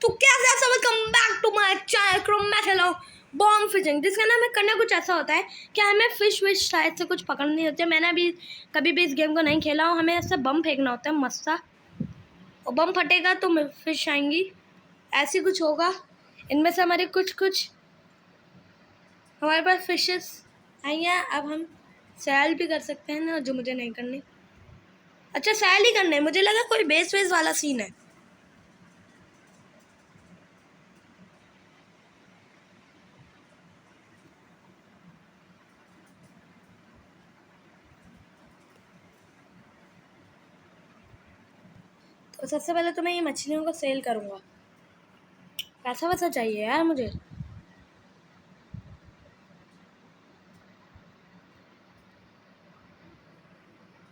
तो कैसे आप सब welcome back to my channel Chrome. मैं खेला बॉम्ब फिशिंग, जिसका नाम है करना कुछ ऐसा होता है कि हमें फिश विश शायद से कुछ पकड़नी होती है। मैंने अभी कभी भी इस गेम को नहीं खेला और हमें ऐसे बम फेंकना होता है मस्त सा, और बम फटेगा तो फिश आएंगी, ऐसी कुछ होगा। इनमें से हमारे कुछ हमारे पास फिशेस आई हैं। अब हम सैल भी कर सकते हैं ना, जो मुझे नहीं करनी। अच्छा, सैल ही करना है, मुझे लगा कोई बेस वेस वाला सीन है। तो सबसे पहले तो मैं ये मछलियों को सेल करूँगा। पैसा वैसा चाहिए यार मुझे।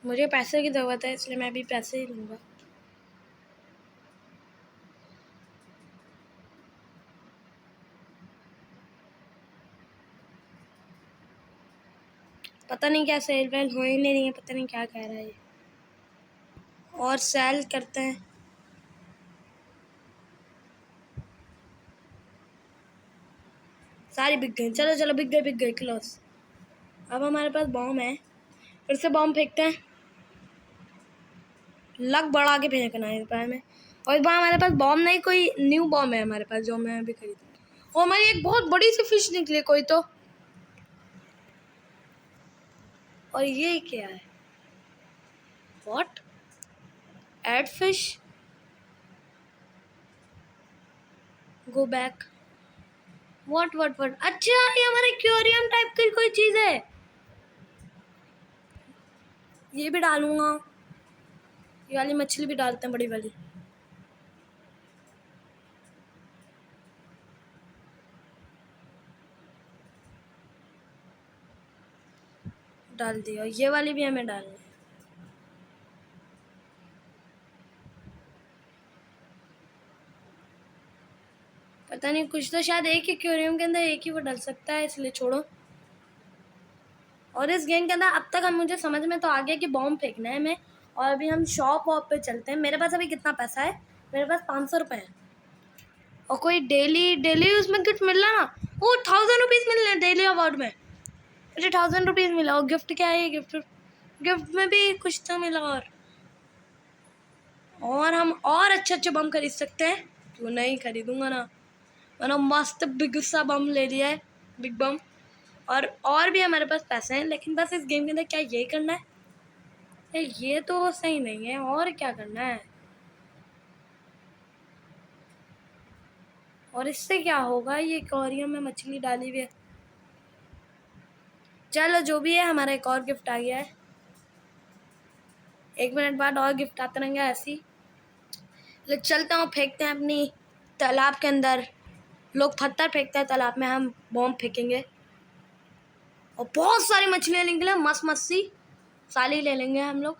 मुझे पैसे की ज़रूरत है, इसलिए मैं भी पैसे ही लूँगा। पता नहीं क्या सेल वेल हो ही नहीं रही है, पता नहीं क्या कह रहा है ये। और सेल करते हैं। सारी बिक गई, चलो चलो बिक गई क्लोज। अब हमारे पास बॉम्ब है, फिर से बॉम्ब फेंकते हैं। लक बढ़ा के फेंकना है इस बार में। और इस बार हमारे पास बॉम्ब नहीं, कोई न्यू बॉम्ब है हमारे पास, जो मैं अभी खरीद। और हमारी एक बहुत बड़ी सी फिश निकली कोई तो। और ये क्या है? What? Add fish, go back. What? अच्छा, ये हमारे एक्वेरियम टाइप की कोई चीज़ है। ये भी डालूंगा, ये वाली मछली भी डालते हैं, बड़ी वाली। डाल दिया, ये वाली भी हमें डालनी है। पता नहीं, कुछ तो शायद एक ही एक्वेरियम के अंदर एक ही वो डाल सकता है, इसलिए छोड़ो। और इस गेम के अंदर अब तक हम मुझे समझ में तो आ गया कि बॉम्ब फेंकना है हमें। और अभी हम शॉप वॉप पे चलते हैं। मेरे पास अभी कितना पैसा है? मेरे पास 500 रुपये है। और कोई डेली उसमें गिफ्ट मिल रहा ना, वो 1000 रुपीज़ मिल रहे हैं डेली अवार्ड में। मुझे 1000 रुपीज़ मिला। और गिफ्ट क्या है? गिफ्ट में भी कुछ तो मिला। और हम और अच्छे बम खरीद सकते हैं। क्यों नहीं, खरीदूंगा ना। मैंने मस्त बिग सा बम ले लिया है, बिग बम। और भी हमारे पास पैसे हैं, लेकिन बस इस गेम के अंदर क्या ये करना है? ये तो सही नहीं है, और क्या करना है? और इससे क्या होगा? ये एक्वेरियम में मछली डाली हुई है। चलो जो भी है, हमारा एक और गिफ्ट आ गया है। 1 मिनट बाद और गिफ्ट आते रहेंगे ऐसी। ले चलते हैं, फेंकते हैं अपनी तालाब के अंदर। लोग पत्थर फेंकते हैं तालाब में, हम बॉम्ब फेंकेंगे। और बहुत सारी मछलियाँ निकले, मस्त मस्त सी साली ले लेंगे हम लोग।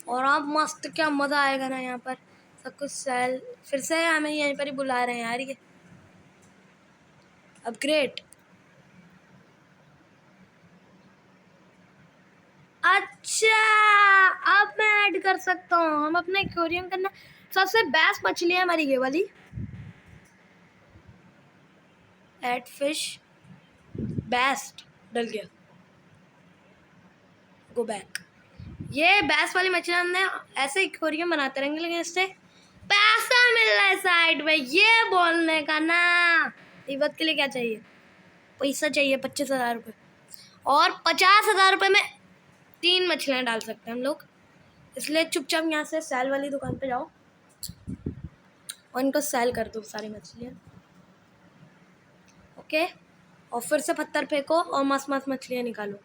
और अब मस्त, क्या मज़ा आएगा ना यहाँ पर। सब कुछ सेल, फिर से हमें यहीं पर ही बुला रहे हैं यार ये। अपग्रेड। अच्छा, अब मैं ऐड कर सकता हूँ। हम अपने एक्वेरियम करना। सबसे बेस्ट मछली है हमारी ये वाली। ऐड फिश, बेस्ट डल गया। Go back. ये बेस्ट वाली मछली हमने ऐसे एक्वेरियम बनाते रहेंगे, लेकिन इससे पैसा मिल रहा है साइड में, ये बोलने का ना। इवत के लिए क्या चाहिए? पैसा चाहिए, 25,000 रुपये। और 50,000 रुपये में 3 मछलियाँ डाल सकते हैं हम लोग। इसलिए चुपचाप यहाँ से सेल वाली दुकान पे जाओ और इनको सेल कर दो सारी मछलियाँ। ओके, और फिर से पत्थर फेंको और मस्त मस्त मछलियाँ निकालो।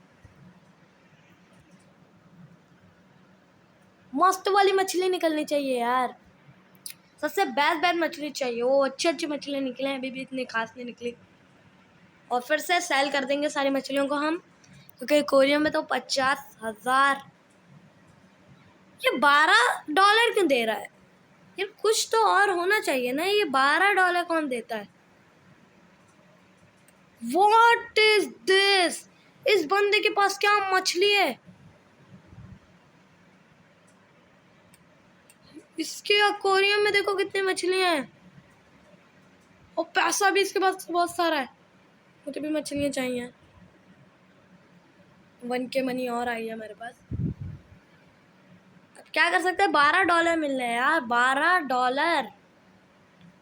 मस्त वाली मछली निकलनी चाहिए यार, सबसे बेस्ट मछली चाहिए। वो अच्छी मछलियाँ निकले, अभी भी इतनी खास नहीं निकली। और फिर से सेल कर देंगे सारी मछलियों को हम, क्योंकि एक्वेरियम में तो 50,000। ये $12 क्यों दे रहा है? ये कुछ तो और होना चाहिए ना। ये $12 कौन देता है? What is this? इस बंदे के पास क्या मछली है? इसके एक्वेरियम में देखो कितनी मछलियाँ हैं और पैसा भी इसके पास बहुत सारा है। मुझे भी मछलियाँ चाहिए। 1K मनी और आई है मेरे पास। अब क्या कर सकते हैं, $12 मिल रहे हैं यार, $12।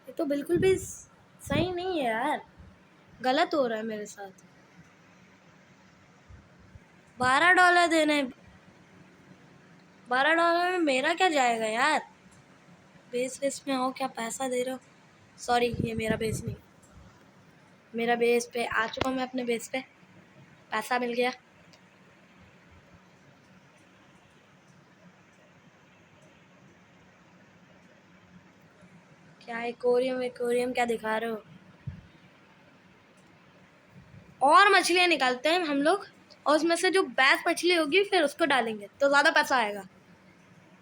ये तो बिल्कुल भी सही नहीं है यार, गलत हो रहा है मेरे साथ। $12 देने, $12 में मेरा क्या जाएगा यार। बेस में हो क्या, पैसा दे रहे हो। सॉरी, ये मेरा बेस नहीं, मेरा बेस पे आ चुका हूँ मैं, अपने बेस पे पैसा मिल गया। क्या एक्वेरियम क्या दिखा रहे हो। और मछलियाँ निकालते हैं हम लोग और उसमें से जो बेस्ट मछली होगी फिर उसको डालेंगे तो ज़्यादा पैसा आएगा।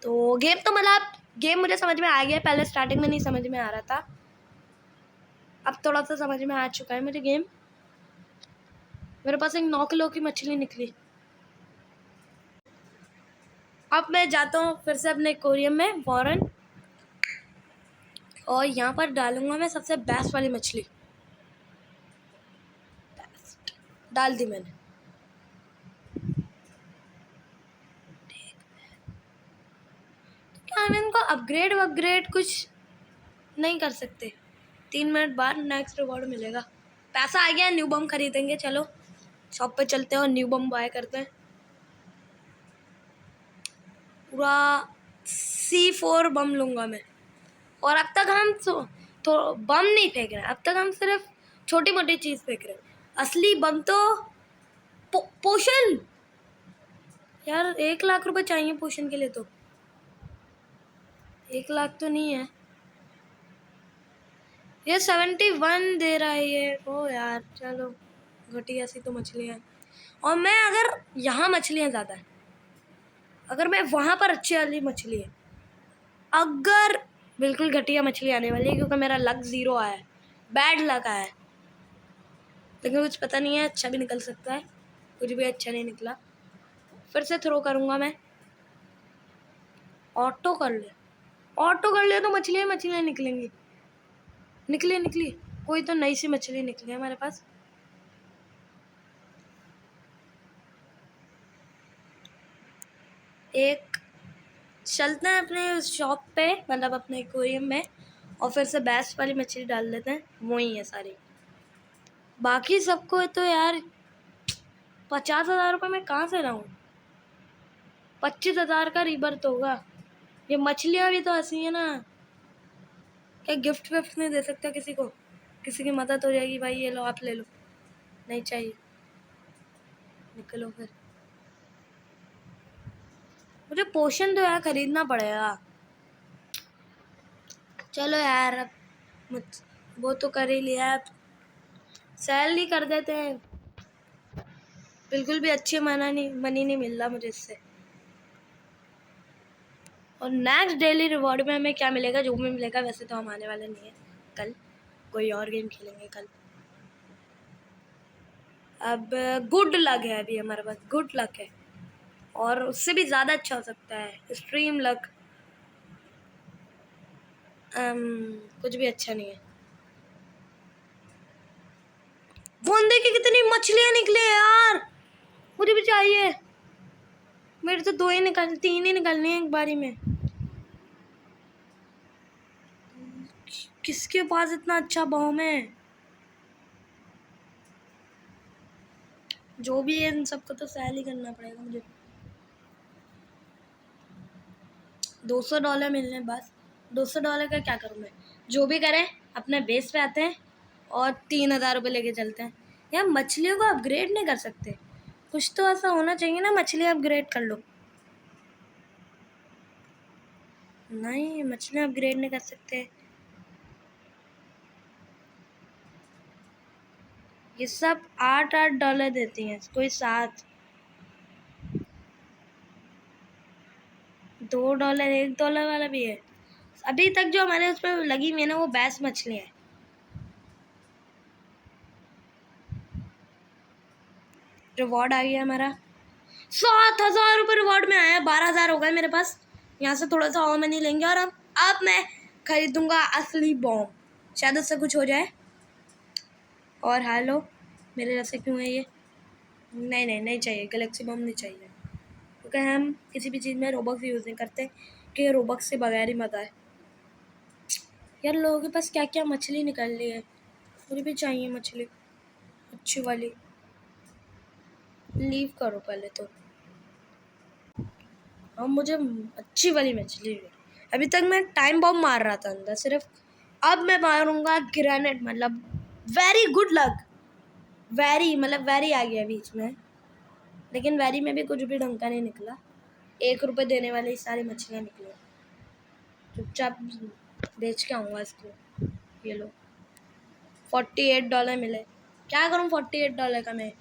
तो गेम तो मतलब गेम मुझे समझ में आ गया, पहले स्टार्टिंग में नहीं समझ में आ रहा था, अब थोड़ा सा समझ में आ चुका है मुझे गेम। मेरे पास एक 9 किलो की मछली निकली। अब मैं जाता हूँ फिर से अपने एक्वेरियम में फौरन और यहाँ पर डालूंगा मैं सबसे बेस्ट वाली मछली। बेस्ट डाल दी मैंने। क्या हम इनको अपग्रेड कुछ नहीं कर सकते। 3 मिनट बाद नेक्स्ट रिवॉर्ड मिलेगा। पैसा आ गया, न्यू बम खरीदेंगे। चलो शॉप पे चलते हैं और न्यू बम बाय करते हैं। पूरा C4 बम लूँगा मैं। और अब तक हम तो बम नहीं फेंक रहे, अब तक हम सिर्फ छोटी मोटी चीज़ फेंक रहे हैं। असली बम तो पोशन यार, 1 लाख रुपए चाहिए पोशन के लिए। तो 1 लाख तो नहीं है, ये 71 दे रहा है ये। ओ यार चलो, घटिया सी तो मछलियाँ। और मैं अगर यहाँ मछलियाँ ज़्यादा है, अगर मैं वहाँ पर अच्छी वाली मछली है, अगर बिल्कुल घटिया मछली आने वाली है क्योंकि मेरा लक 0 आया है, बैड लक आया है। लेकिन कुछ पता नहीं है, अच्छा भी निकल सकता है। कुछ भी अच्छा नहीं निकला, फिर से थ्रो करूँगा मैं। ऑटो कर ले तो मछलियाँ निकलेंगी। निकली कोई तो नई सी मछली निकली है हमारे पास। एक चलते हैं अपने शॉप पे, मतलब अपने एक्वेरियम में, और फिर से बेस्ट वाली मछली डाल देते हैं। वही है सारी, बाकी सबको तो यार 50,000 रुपये में कहाँ से लाऊं। 25,000 का रीबर्थ होगा। ये मछलियाँ भी तो ऐसी है ना, क्या गिफ्ट विफ्ट नहीं दे सकता किसी को, किसी की मदद हो जाएगी। भाई ये लो, आप ले लो, नहीं चाहिए, निकलो फिर। मुझे पोशन तो यार खरीदना पड़ेगा। चलो यार, अब वो तो कर ही लिया, अब सेल ही कर देते हैं। बिल्कुल भी अच्छी मनी नहीं मिल रहा मुझे इससे। और नेक्स्ट डेली रिवॉर्ड में हमें क्या मिलेगा, जो भी मिलेगा, वैसे तो हम आने वाले नहीं है, कल कोई और गेम खेलेंगे कल। अब गुड लक है, अभी हमारे पास गुड लक है, और उससे भी ज़्यादा अच्छा हो सकता है स्ट्रीम लक। कुछ भी अच्छा नहीं है। फोन देखिए कितनी मछलियाँ निकली है यार, मुझे भी चाहिए। मेरे तो 3 ही निकलनी है एक बारी में। किसके पास इतना अच्छा बॉम्ब है। जो भी है इन सबको तो सेल ही करना पड़ेगा मुझे। $200 मिलने बस। $200 का क्या करूँ मैं। जो भी करें, अपने बेस पे आते हैं और 3,000 रुपये लेके चलते हैं। यार मछलियों को अपग्रेड नहीं कर सकते, कुछ तो ऐसा होना चाहिए ना, मछलियाँ अपग्रेड कर लो। नहीं, मछलियाँ अपग्रेड नहीं कर सकते। ये सब $8 देती हैं, कोई 7, $2, $1 वाला भी है। अभी तक जो हमारे उस पर लगी हुई है ना, वो बेस्ट मछली है। रिवॉर्ड आ गया हमारा, 7,000 रुपये रिवॉर्ड में आया। 12,000 हो गए मेरे पास। यहाँ से थोड़ा सा और मनी लेंगे और हम अब मैं खरीदूंगा असली बॉम्ब, शायद उससे कुछ हो जाए। और हेलो, मेरे जैसे क्यों है ये? नहीं नहीं नहीं चाहिए, गैलेक्सी बॉम्ब नहीं चाहिए, क्योंकि हम किसी भी चीज़ में रोबक्स यूज़ नहीं करते कि रोबक्स से बगैर ही मज़ा है। यार लोगों के पास क्या क्या मछली निकल रही है, मुझे भी चाहिए मछली अच्छी वाली। लीव करो पहले तो, अब मुझे अच्छी वाली मछली है। अभी तक मैं टाइम बॉम्ब मार रहा था अंदर सिर्फ, अब मैं मारूंगा ग्रेनेड, मतलब वेरी गुड लक। वेरी मतलब वेरी आ गया बीच में, लेकिन वेरी में भी कुछ भी ढंग का नहीं निकला। 1 रुपये देने वाली सारी मछलियाँ निकली। चुपचाप बेच के आऊँगा इसको। ये लो, $48 मिले। क्या करूँ $48 का मैं?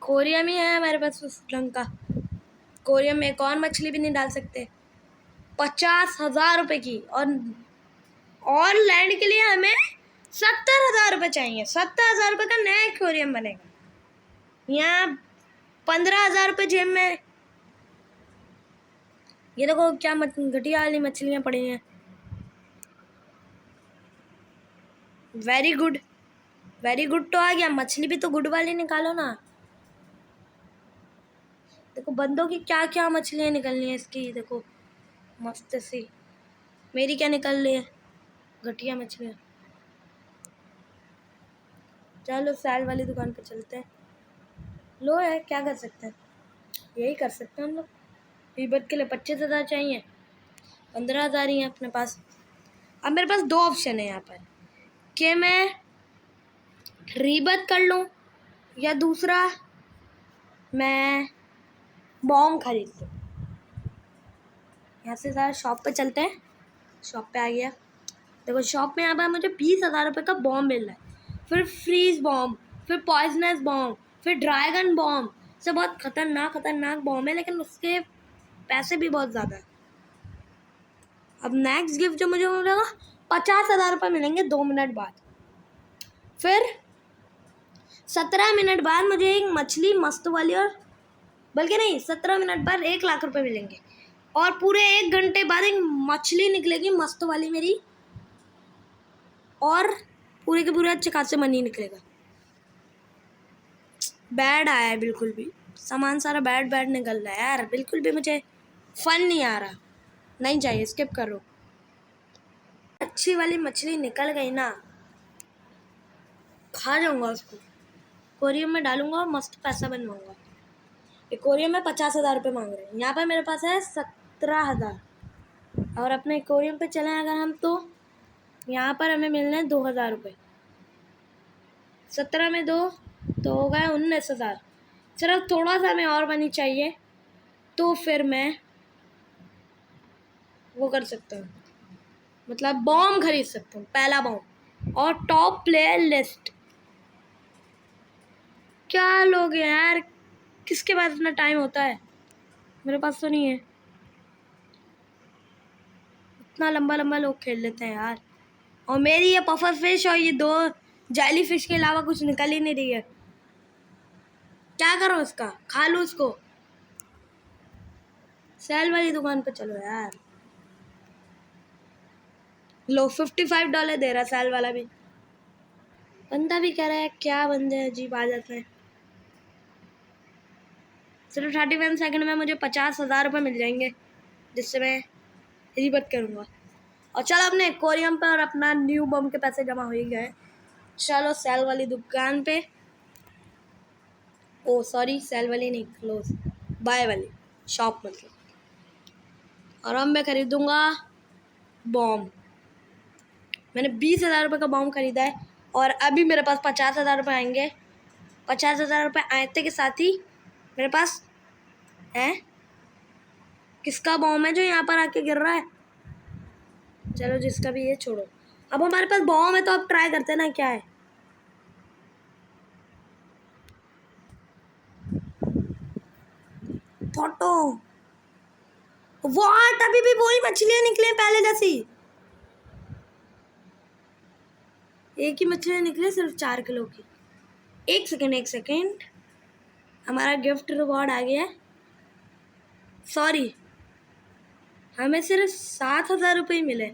कोरियम ही है हमारे पास उस ढंग का। कोरियम में एक और मछली भी नहीं डाल सकते। 50,000 रुपये की, और लैंड के लिए हमें 70,000 रुपये चाहिए। 70,000 रुपये का नया एक्वेरियम बनेगा। यहाँ 15,000 रुपये जेब में। ये देखो क्या घटिया वाली मछलियाँ पड़ी हैं। वेरी गुड, वेरी गुड तो आ गया, मछली भी तो गुड वाली निकालो ना। देखो बंदों की क्या क्या मछलियाँ निकलनी है इसकी, देखो मस्त सी। मेरी क्या निकल रही है? घटिया मछलियाँ। चलो सैल वाली दुकान पे चलते हैं। लो है, क्या कर सकते हैं, यही कर सकते हैं हम लोग। रीबत के लिए 25,000 चाहिए, 15,000 ही है अपने पास। अब मेरे पास 2 ऑप्शन है यहाँ पर कि मैं रीबत कर लूँ या दूसरा मैं बॉम्ब खरीद लूँ। यहाँ से ज़रा शॉप पे चलते हैं। शॉप पे आ गया, देखो शॉप में यहाँ पर मुझे 20,000 रुपये का बॉम्ब मिल रहा है, फिर फ्रीज बॉम्ब, फिर पॉइजनस बॉम्ब, फिर ड्रैगन बॉम्ब। से बहुत खतरनाक बॉम्ब है, लेकिन उसके पैसे भी बहुत ज़्यादा है। अब नेक्स्ट गिफ्ट जो मुझे मिलेगा 50,000 रुपये मिलेंगे 2 मिनट बाद। फिर 17 मिनट बाद मुझे एक मछली मस्त वाली, और बल्कि नहीं 17 मिनट बाद 1 लाख रुपए मिलेंगे। और पूरे 1 घंटे बाद एक मछली निकलेगी मस्त वाली मेरी, और पूरे के पूरे अच्छे खासे मनी निकलेगा। बैड आया है, बिल्कुल भी सामान सारा बैड निकल रहा है यार। बिल्कुल भी मुझे फन नहीं आ रहा, नहीं चाहिए, स्किप करो। अच्छी वाली मछली निकल गई ना, खा जाऊंगा उसको, कोरियम में डालूंगा और मस्त पैसा बनवाऊंगा। कोरियम में 50,000 रुपये मांग रहे हैं, यहाँ पर मेरे पास है 17,000। और अपने कोरियम पे चलें अगर हम, तो यहाँ पर हमें मिलने हैं 2,000 रुपये। 17 में 2 तो हो गया 19,000। सिर्फ थोड़ा सा हमें और मनी चाहिए, तो फिर मैं वो कर सकता हूँ, मतलब बॉम्ब खरीद सकता हूँ, पहला बॉम्ब। और टॉप प्लेयर लिस्ट क्या लोग यार, किसके पास इतना टाइम होता है? मेरे पास तो नहीं है। इतना लंबा लंबा लोग खेल लेते हैं यार। और मेरी ये पफर फिश और ये 2 जैली फिश के अलावा कुछ निकल ही नहीं रही है। क्या करो इसका, खा लूँ इसको? सेल वाली दुकान पे चलो यार। लो $55 दे रहा सेल वाला भी। बंदा भी कह रहा है, क्या बंदे अजीब आ जाते हैं। सिर्फ 31 सेकंड में मुझे 50,000 रुपये मिल जाएंगे, जिससे मैं रिबत करूँगा। और चलो अपने एक्वेरियम पर अपना न्यू बम के पैसे जमा हो ही गए। चलो सेल वाली दुकान पे, ओ सॉरी सेल वाली नहीं, क्लोज बाय वाली शॉप मतलब। और अब मैं खरीदूँगा बॉम्ब। मैंने 20,000 रुपये का बॉम्ब खरीदा है, और अभी मेरे पास 50,000 रुपये आएंगे। 50,000 रुपये आते के साथ ही मेरे पास है, किसका बॉम्ब है जो यहाँ पर आके गिर रहा है? चलो जिसका भी ये छोड़ो, अब हमारे पास बॉम्ब है तो अब ट्राई करते हैं ना क्या है। फोटो व्हाट, अभी भी वही मछलियाँ निकली हैं पहले जैसी। एक ही मछलियाँ निकली सिर्फ 4 किलो की। एक सेकेंड, हमारा गिफ्ट रिवॉर्ड आ गया है। सॉरी हमें सिर्फ 7,000 रुपये ही मिले।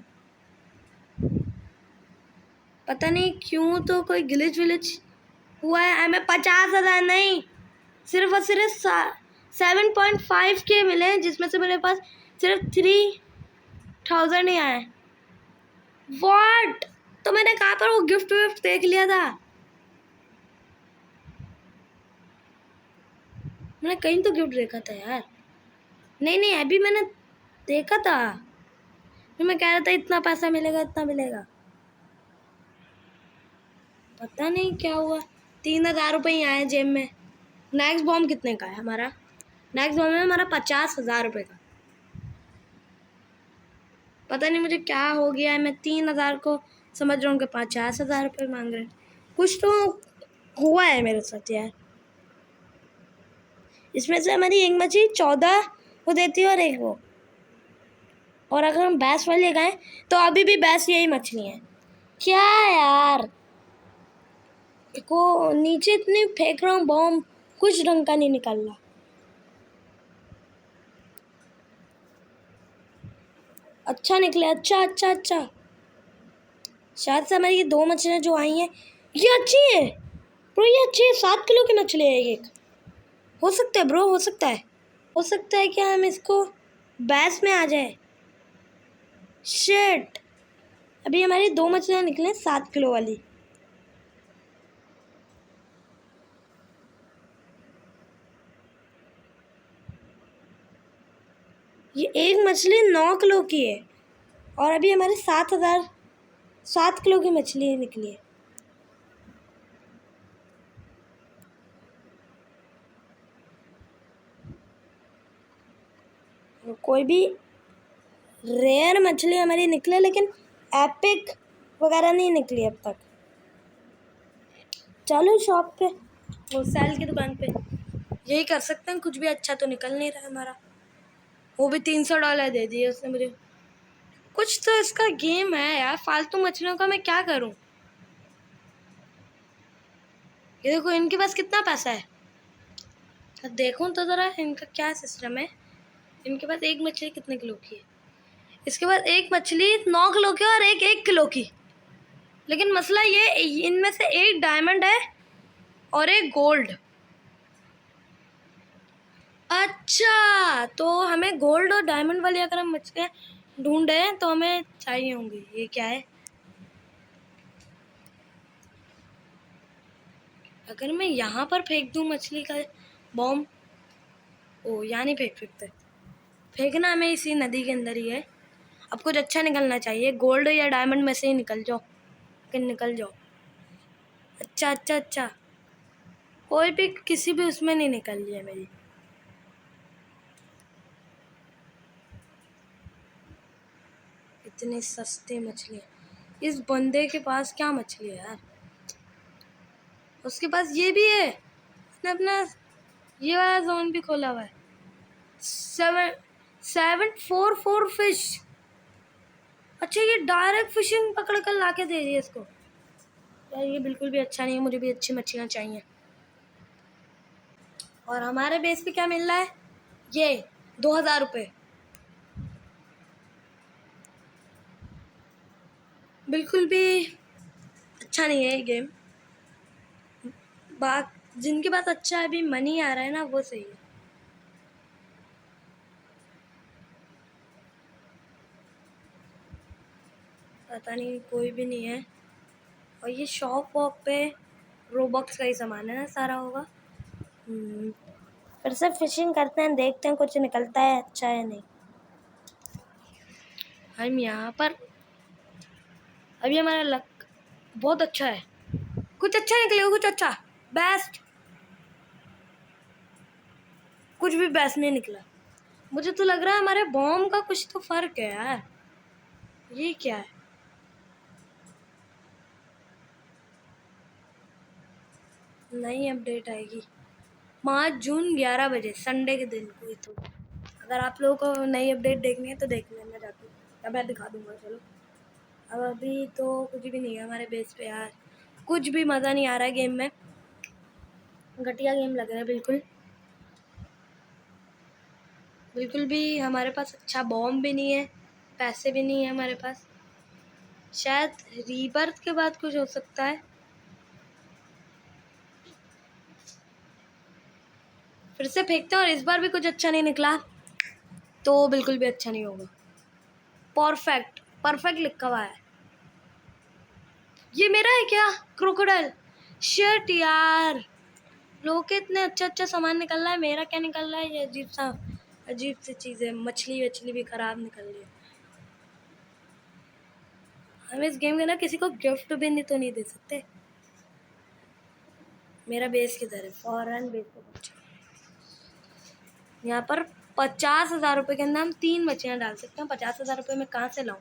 पता नहीं क्यों, तो कोई ग्लिच विलिच हुआ है। हमें 50,000 नहीं, सिर्फ और सिर्फ 7.5 के मिले, जिसमें से मेरे पास सिर्फ 3,000 ही आए। व्हाट? तो मैंने कहा पर वो गिफ्ट विफ्ट देख लिया था, मैंने कहीं तो गिफ्ट देखा था यार। नहीं नहीं, अभी मैंने देखा था, फिर मैं कह रहा था इतना पैसा मिलेगा, इतना मिलेगा। पता नहीं क्या हुआ, 3,000 रुपये ही आए जेब में। नेक्स्ट बॉम्ब कितने का है हमारा? नेक्स्ट बॉम्ब है हमारा 50,000 रुपये का। पता नहीं मुझे क्या हो गया है, मैं 3,000 को समझ रहा हूँ कि 50,000 रुपये मांग रहे हैं। कुछ तो हुआ है मेरे साथ यार। इसमें से हमारी एक मछली 14 वो देती है और एक वो, और अगर हम बैस वाली लगाएं तो अभी भी बैस यही मछली है। क्या यार, को नीचे इतनी फेंक रहा हूँ बॉम्ब, कुछ ढंग का नहीं निकल रहा। अच्छा निकले, अच्छा अच्छा अच्छा। शायद से हमारी ये 2 मछलियाँ जो आई हैं ये अच्छी है ब्रो, ये अच्छी है। 7 किलो की मछली है एक। हो सकता है ब्रो, हो सकता है कि हम इसको बैस में आ जाए। शिट, अभी हमारी 2 मछलियाँ निकले 7 किलो वाली। ये एक मछली 9 किलो की है और अभी हमारे 7 किलो की मछली निकली है। कोई भी रेयर मछली हमारी निकले, लेकिन एपिक वगैरह नहीं निकली अब तक। चलो शॉप पे, वो सेल की दुकान पे यही कर सकते हैं, कुछ भी अच्छा तो निकल नहीं रहा हमारा। वो भी $300 दे दिए उसने मुझे। कुछ तो इसका गेम है यार, फालतू मछलियों का मैं क्या करूं। ये देखो इनके पास कितना पैसा है, अब देखूं तो ज़रा इनका क्या सिस्टम है। इनके पास एक मछली कितने किलो की है? इसके पास एक मछली 9 किलो की और एक 1 किलो की। लेकिन मसला ये, इनमें से एक डायमंड है और एक गोल्ड। अच्छा, तो हमें गोल्ड और डायमंड वाली अगर हम मछलियाँ ढूंढे तो हमें चाहिए होंगी। ये क्या है? अगर मैं यहाँ पर फेंक दूँ मछली का बॉम्ब, ओ यहाँ नहीं फेंक सकते, फेंकना हमें इसी नदी के अंदर ही है। अब कुछ अच्छा निकलना चाहिए, गोल्ड या डायमंड में से ही निकल जाओ, लेकिन निकल जाओ। अच्छा अच्छा अच्छा, कोई भी किसी भी उसमें नहीं निकल रही है मेरी। इतनी सस्ती मछली, इस बंदे के पास क्या मछली है यार। उसके पास ये भी है, उसने अपना ये वाला जोन भी खोला हुआ है। 744 फिश। अच्छा, ये डायरेक्ट फिशिंग पकड़ कर ला के दे रही है इसको यार। ये बिल्कुल भी अच्छा नहीं है, मुझे भी अच्छी मछलियाँ चाहिए। और हमारे बेस पे क्या मिल रहा है? ये 2,000 रुपये। बिल्कुल भी अच्छा नहीं है ये गेम। बात जिनके पास अच्छा अभी मनी आ रहा है ना, वो सही है। पता नहीं, कोई भी नहीं है। और ये शॉप वॉप पे रोबॉक्स का ही सामान है ना सारा होगा। फिर से फिशिंग करते हैं, देखते हैं कुछ निकलता है अच्छा है नहीं। हम यहाँ पर अभी हमारा लक बहुत अच्छा है, कुछ अच्छा निकलेगा, कुछ अच्छा। बेस्ट, कुछ भी बेस्ट नहीं निकला। मुझे तो लग रहा है हमारे बॉम्ब का कुछ तो फर्क है यार। ये क्या है? नई अपडेट आएगी 5 जून 11 बजे संडे के दिन को। तो अगर आप लोगों को नई अपडेट देखनी है तो देख लेना जाके, या मैं दिखा दूंगा। चलो, अब अभी तो कुछ भी नहीं है हमारे बेस पे यार, कुछ भी मज़ा नहीं आ रहा है गेम में, घटिया गेम लग रहा है बिल्कुल। बिल्कुल भी हमारे पास अच्छा बॉम्ब भी नहीं है, पैसे भी नहीं है हमारे पास। शायद रीबर्थ के बाद कुछ हो सकता है। फिर से फेंकते हैं और इस बार भी कुछ अच्छा नहीं निकला तो बिल्कुल भी अच्छा नहीं होगा। परफेक्ट, परफेक्ट लिखा हुआ है। ये मेरा है क्या क्रोकोडाइल? शिट यार, लोग के इतने अच्छा अच्छा सामान निकल रहा है, मेरा क्या निकल रहा है? ये अजीब सी चीज़ें, मछली वछली भी खराब निकल रही है। हम इस गेम के ना किसी को गिफ्ट भी नहीं तो नहीं दे सकते। मेरा बेस किधर है? फॉरन बेस को यहाँ पर 50,000 रुपये के अंदर हम 3 मछलियाँ डाल सकते हैं। 50,000 रुपये में कहाँ से लाऊं?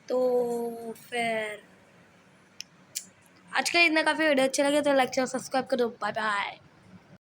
तो फिर आज का इतना काफ़ी वीडियो अच्छा लगे तो लाइक और सब्सक्राइब करो। Bye bye.